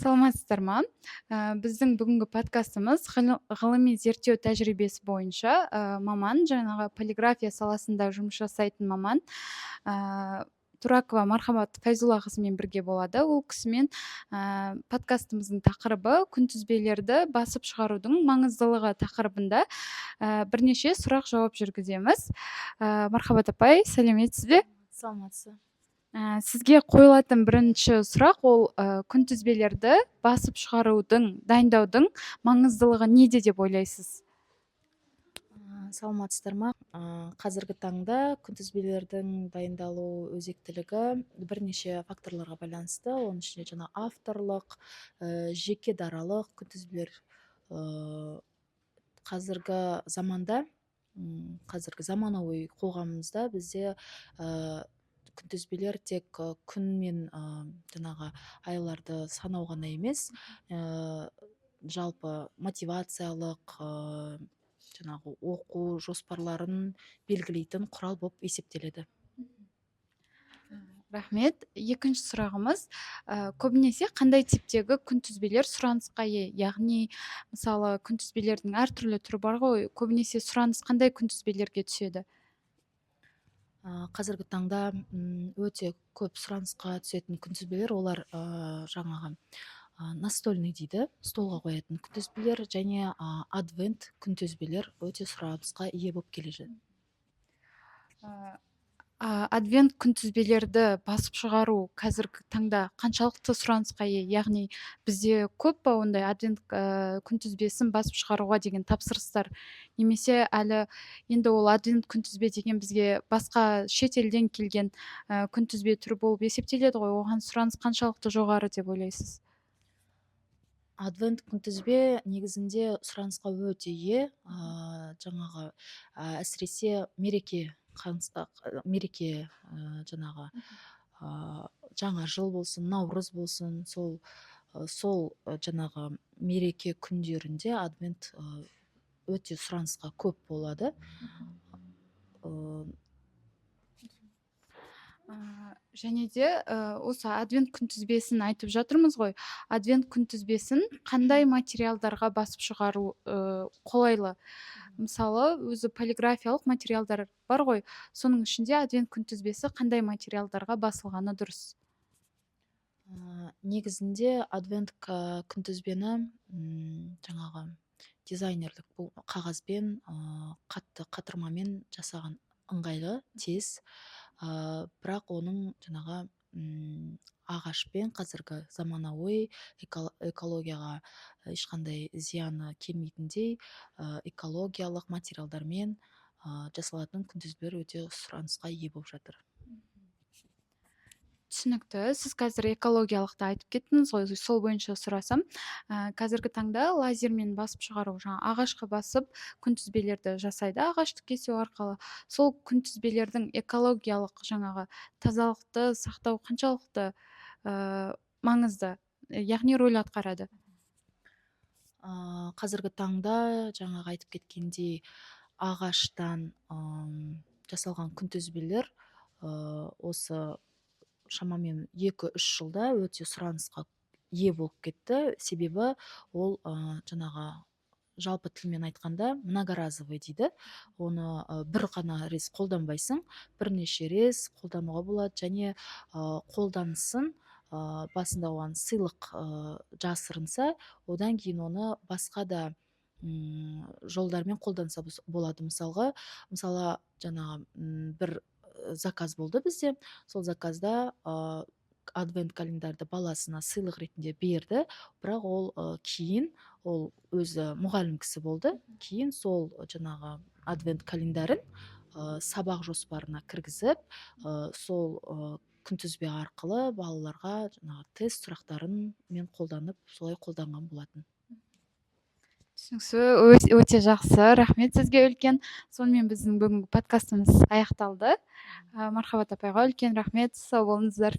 Саламатсыздар ма? Біздің бүгінгі подкастымыз ғылыми зерттеу тәжірибесі бойынша маман, жаңағы полиграфия саласында жұмыс жасайтын маман Туракова Мархамат Файзуллақызымен бірге болады. Ол кісімен подкастымыздың тақырыбы күнтізбелерді басып шығарудың маңыздылығы тақырыбында бірнеше сұрақ жауап жүргіземіз. Мархабат апай, сәлеметсіз бе? Саламатсыз. Сізге қойылатын бірінші сұрақ ол күнтізбелерді басып шығарудың, дайындаудың маңыздылығы неде деп ойлайсыз? Саламатсыздар ма? Қазіргі таңда күнтізбелердің дайындалу өзектілігі бірнеше факторларға байланысты. Оның ішінде жаңа авторлық, жеке даралық күнтізбелер қазіргі заманда, қазіргі заманауи қоғамымызда бізде күнтізбелер тек күн мен жаңағы айларды санау ғана емес, жалпы мотивациялық жаңағы оқу жоспарларын белгілейтін құрал болып есептеледі. Рахмет. Екінші сұрағымыз, көбінесе қандай типтегі күнтізбелер сұранысқа ие? Яғни, мысалы, күнтізбелердің әртүрлі түрі бар ғой, көбінесе сұраныс қандай күнтізбелерге түседі? Қазіргі таңда өте көп сұранысқа түсетін күнтізбелер олар жаңағы настольный дейді, столға қоятын күнтізбелер және адвент күнтізбелер өте сұранысқа ие болып келе жатыр. Адвент күнтізбелерді басып шығару қазіргі таңда қаншалықты сұранысқа ие? Яғни бізде көп па ондай адвент күнтізбесін басып шығаруға деген тапсырыстар, немесе әлі енді ол адвент күнтізбе деген бізге басқа шетелден келген күнтізбе түрі болып есептеледі ғой, оған сұраныс қаншалықты жоғары деп ойлайсыз? Адвент күнтізбе негізінде сұранысқа өте ие, жаңағы әсіресе мереке жаңағы жаңа жыл болсын, наурыз болсын, сол жаңағы мереке күндерінде адвент өте сұранысқа көп болады. Және де осы адвент күнтізбесін айтып жатырмыз ғой, адвент күнтізбесін қандай материалдарға басып шығару қолайлы? Мысалы, өзі полиграфиялық материалдар бар ғой, соның ішінде адвент күнтізбесі қандай материалдарға басылғаны дұрыс? Негізінде адвент күнтізбені жаңағы дизайнерлік бұл қағазбен, қатты қатырмамен жасаған ыңғайлы, тез, бірақ оның жаңағы ағашпен қазіргі заманауи экологияға ешқандай зияны келмейтіндей экологиялық материалдармен жасалатын күнтізбелер өте сұранысқа ие болып жатыр. Түсінікті. Сіз қазір экологиялықты айтып кеттіңіз ғой, сол бойынша сұрасам, қазіргі таңда лазермен басып шығару, ағашқа басып күнтізбелерді жасайды, ағашты кесу арқылы. Сол күнтізбелердің экологиялық жаңағы тазалықты сақтау қаншалықты маңызды, яғни рөл атқарады? Қазіргі таңда жаңағы айтып кеткендей ағаштан жасалған күнтізбелер осы шамамен 2-3 жылда өте сұранысқа ие болып кетті. Себебі ол жаңағы жалпы тілмен айтқанда многоразовый дейді. Оны бір ғана рез қолданбайсың, бірнеше рез қолдануға болады, және қолданысын басында оған сыйлық жасырынса, одан кейін оны басқа да жолдармен қолданса болады. Мысалы жаңағы бір заказ болды бізде. Сол заказда адвент календарды баласына сыйлық ретінде берді, бірақ ол кейін ол өзі мұғалім кісі болды. Кейін сол жаңағы адвент календарын сабақ жоспарына кіргізіп, сол күнтізбе арқылы балаларға жаңағы тест сұрақтарын мен қолданып, солай қолданған болатын. Түсініксіз, өте жақсы. Рахмет сізге үлкен. Сонымен біздің бүгінгі подкастымыз аяқталды. Мархабат апайға үлкен рахмет. Сау болыңыздар.